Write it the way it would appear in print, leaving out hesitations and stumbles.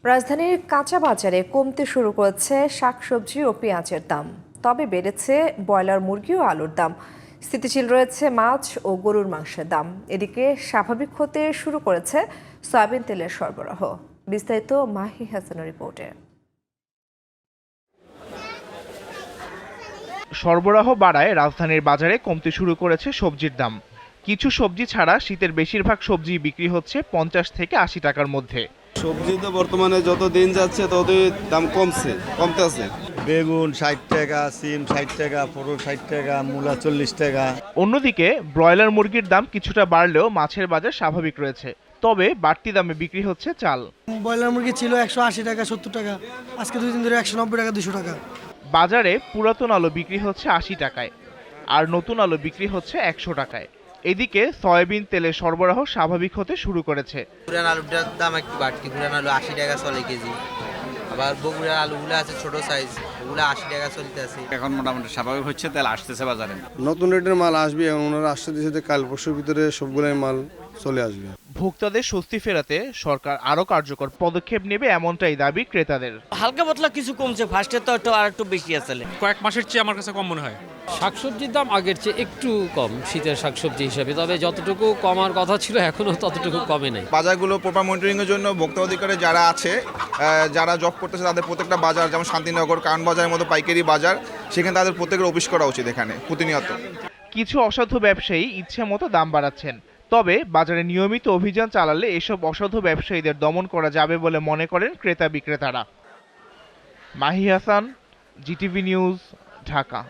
রাজধানীর কাঁচা বাজারে কমতে শুরু করেছে শাকসবজি ও পেঁয়াজের দাম, তবে বেড়েছে ব্রয়লার মুরগি ও আলুর দাম। স্থিতিশীল রয়েছে মাছ ও গরুর মাংসের দাম। এদিকে স্বাভাবিক হতে শুরু করেছে সয়াবিন তেলের সরবরাহ। বিস্তারিত মাহি হাসানের রিপোর্টে। সরবরাহ বাড়ায় রাজধানীর বাজারে কমতে শুরু করেছে সবজির দাম। কিছু সবজি ছাড়া শীতের বেশিরভাগ সবজি বিক্রি হচ্ছে 50 থেকে 80 টাকার মধ্যে। সবজি তো বর্তমানে যত দিন যাচ্ছে ততই দাম কমতেছে। বেগুন 60 টাকা, সিম 60 টাকা, পটল 60 টাকা, মূলা 40 টাকা। অন্যদিকে ব্রয়লার মুরগির দাম কিছুটা বাড়লেও মাছের বাজার স্বাভাবিক রয়েছে। তবে বাড়তি দামে বিক্রি হচ্ছে চাল। ব্রয়লার মুরগি ছিল 180 টাকা 70 টাকা, আজকে 2 দিন ধরে 190 টাকা 200 টাকা। বাজারে পুরাতন আলু বিক্রি হচ্ছে 80 টাকায়, আর নতুন আলু বিক্রি হচ্ছে 100 টাকায়। এদিকে সয়াবিন তেলের সরবরাহ স্বাভাবিক হতে শুরু করেছে। পুরান আলুটার দাম একটু বাড়তি, পুরান আলু 80 টাকা চলে কেজি। আবার বগুড়ার আলুগুলো আছে ছোট সাইজ, ওগুলো 80 টাকা চলতেছে। এখন মোটামুটি স্বাভাবিক হচ্ছে, তেল আসতেছে বাজারে। নতুন রেটের মাল আসবে এবং ওনারা আসতে দিয়েছে কাল পরশুর ভিতরে সবগুলোই মাল চলে আসবে। ভোক্তাদের স্বস্তি ফেরাতে সরকার আরও কার্যকর পদক্ষেপ নেবে এমনটাই দাবি ক্রেতাদের। হালকা পাতলা কিছু কমছে, ফার্স্টে তো একটু আর একটু বেশি আসলে। কয়েক মাসের চেয়ে আমার কাছে কম মনে হয়। শাকসবজির দাম আগের চেয়ে একটু কম শীতের শাকসবজি হিসাবে, তবে যতটুকু কমার কথা ছিল এখনো ততটুকু কমে নাই। বাজারগুলো প্রপার মনিটরিংয়ের জন্য ভোক্তা অধিকারে যারা আছে, যারা জব করতেছে, তাদের প্রত্যেকটা বাজার, যেমন শান্তিনগর, কারণ বাজারের মতো পাইকারি বাজার, সেখানে তাদের প্রত্যেকের অফিস করা উচিত এখানে প্রতিনিয়ত। কিছু অসাধু ব্যবসায়ী ইচ্ছে মতো দাম বাড়াচ্ছেন, তবে বাজারে নিয়মিত অভিযান চালালে এসব অসাধু ব্যবসায়ীদের দমন করা যাবে বলে মনে করেন ক্রেতা বিক্রেতারা। Mahi Hasan, GTV news, Dhaka.